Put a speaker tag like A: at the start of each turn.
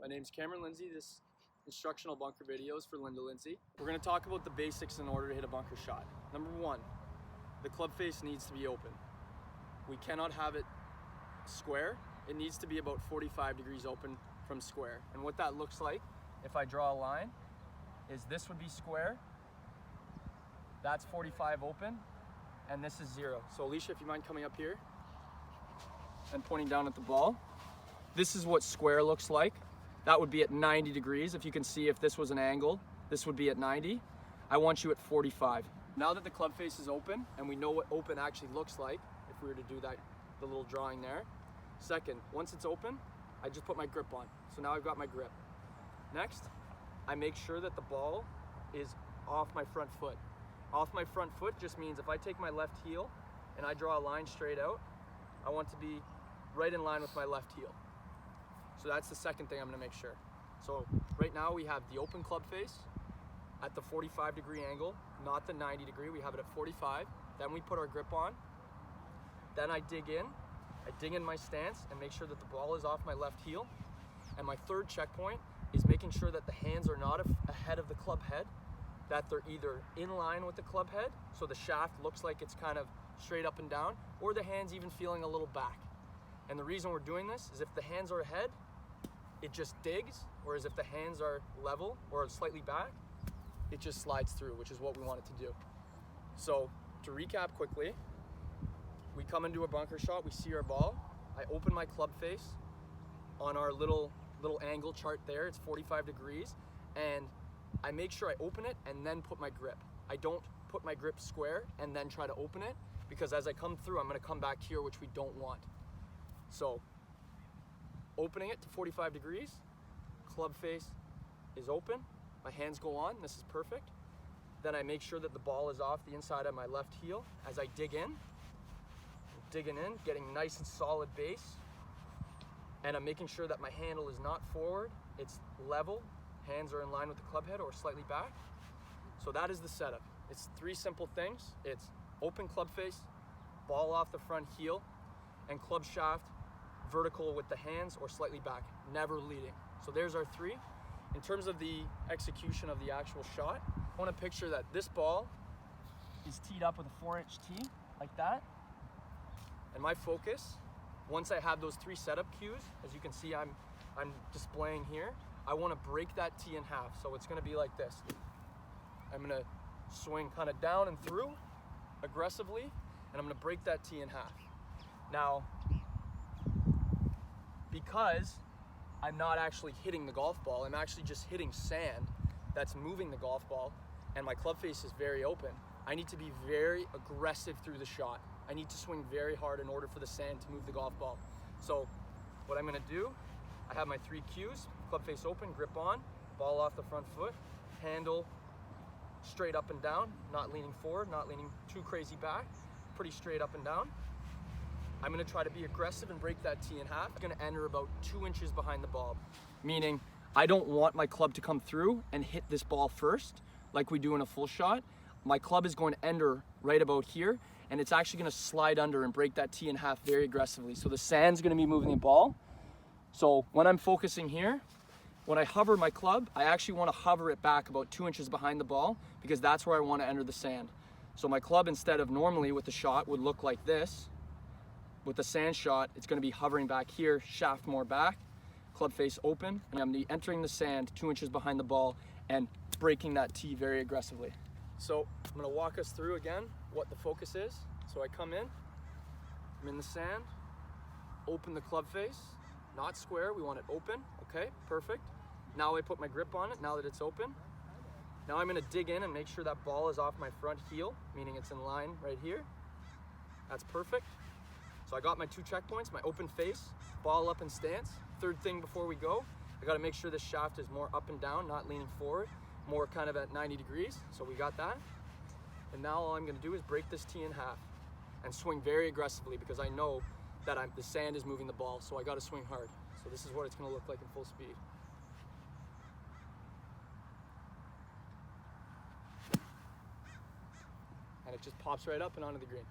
A: My name's Cameron Lindsay. This instructional bunker video is for Lindsay. We're going to talk about the basics in order to hit a bunker shot. Number one, the club face needs to be open. We cannot have it square. It needs to be about 45 degrees open from square. And what that looks like, if I draw a line, is this would be square, that's 45 open, and this is 0. So Alicia, if you mind coming up here and pointing down at the ball. This is what square looks like. That would be at 90 degrees. If you can see, if this was an angle, this would be at 90. I want you at 45. Now that the club face is open, and we know what open actually looks like, if we were to do that, the little drawing there. Second, once it's open, I just put my grip on. So now I've got my grip. Next, I make sure that the ball is off my front foot. Off my front foot just means if I take my left heel and I draw a line straight out, I want to be right in line with my left heel. So that's the second thing I'm gonna make sure. So right now we have the open club face at the 45 degree angle, not the 90 degree, we have it at 45. Then we put our grip on. Then I dig in my stance and make sure that the ball is off my left heel. And my third checkpoint is making sure that the hands are not ahead of the club head, that they're either in line with the club head, so the shaft looks like it's kind of straight up and down, or the hands even feeling a little back. And the reason we're doing this is if the hands are ahead, it just digs, whereas if the hands are level or slightly back, it just slides through, which is what we want it to do. So to recap quickly, we come into a bunker shot, we see our ball, I open my club face on our little angle chart there, it's 45 degrees, and I make sure I open it and then put my grip. I don't put my grip square and then try to open it, because as I come through, I'm gonna come back here, which we don't want. So opening it to 45 degrees, club face is open, my hands go on, this is perfect. Then I make sure that the ball is off the inside of my left heel as I dig in, getting nice and solid base. And I'm making sure that my handle is not forward, it's level, hands are in line with the club head or slightly back. So that is the setup. It's 3 simple things. It's open club face, ball off the front heel, and club shaft vertical with the hands or slightly back, never leading. So there's our 3. In terms of the execution of the actual shot, I want to picture that this ball is teed up with a 4-inch tee, like that. And my focus, once I have those 3 setup cues, as you can see I'm displaying here, I want to break that tee in half. So it's going to be like this. I'm going to swing kind of down and through aggressively, and I'm going to break that tee in half. Now, because I'm not actually hitting the golf ball, I'm actually just hitting sand that's moving the golf ball, and my club face is very open, I need to be very aggressive through the shot. I need to swing very hard in order for the sand to move the golf ball. So what I'm gonna do, I have my 3 cues, club face open, grip on, ball off the front foot, handle straight up and down, not leaning forward, not leaning too crazy back, pretty straight up and down. I'm gonna try to be aggressive and break that tee in half. I'm gonna enter about 2 inches behind the ball, meaning I don't want my club to come through and hit this ball first, like we do in a full shot. My club is going to enter right about here, and it's actually gonna slide under and break that tee in half very aggressively. So the sand's gonna be moving the ball. So when I'm focusing here, when I hover my club, I actually wanna hover it back about 2 inches behind the ball, because that's where I wanna enter the sand. So my club, instead of normally with the shot, would look like this. With the sand shot, it's gonna be hovering back here, shaft more back, club face open, and I'm entering the sand 2 inches behind the ball and breaking that tee very aggressively. So I'm gonna walk us through again what the focus is. So I come in, I'm in the sand, open the club face, not square, we want it open, okay, perfect. Now I put my grip on it, now that it's open. Now I'm gonna dig in and make sure that ball is off my front heel, meaning it's in line right here. That's perfect. So I got my 2 checkpoints, my open face, ball up in stance. Third thing before we go, I gotta make sure the shaft is more up and down, not leaning forward, more kind of at 90 degrees. So we got that. And now all I'm gonna do is break this tee in half and swing very aggressively, because I know that the sand is moving the ball, so I gotta swing hard. So this is what it's gonna look like in full speed. And it just pops right up and onto the green.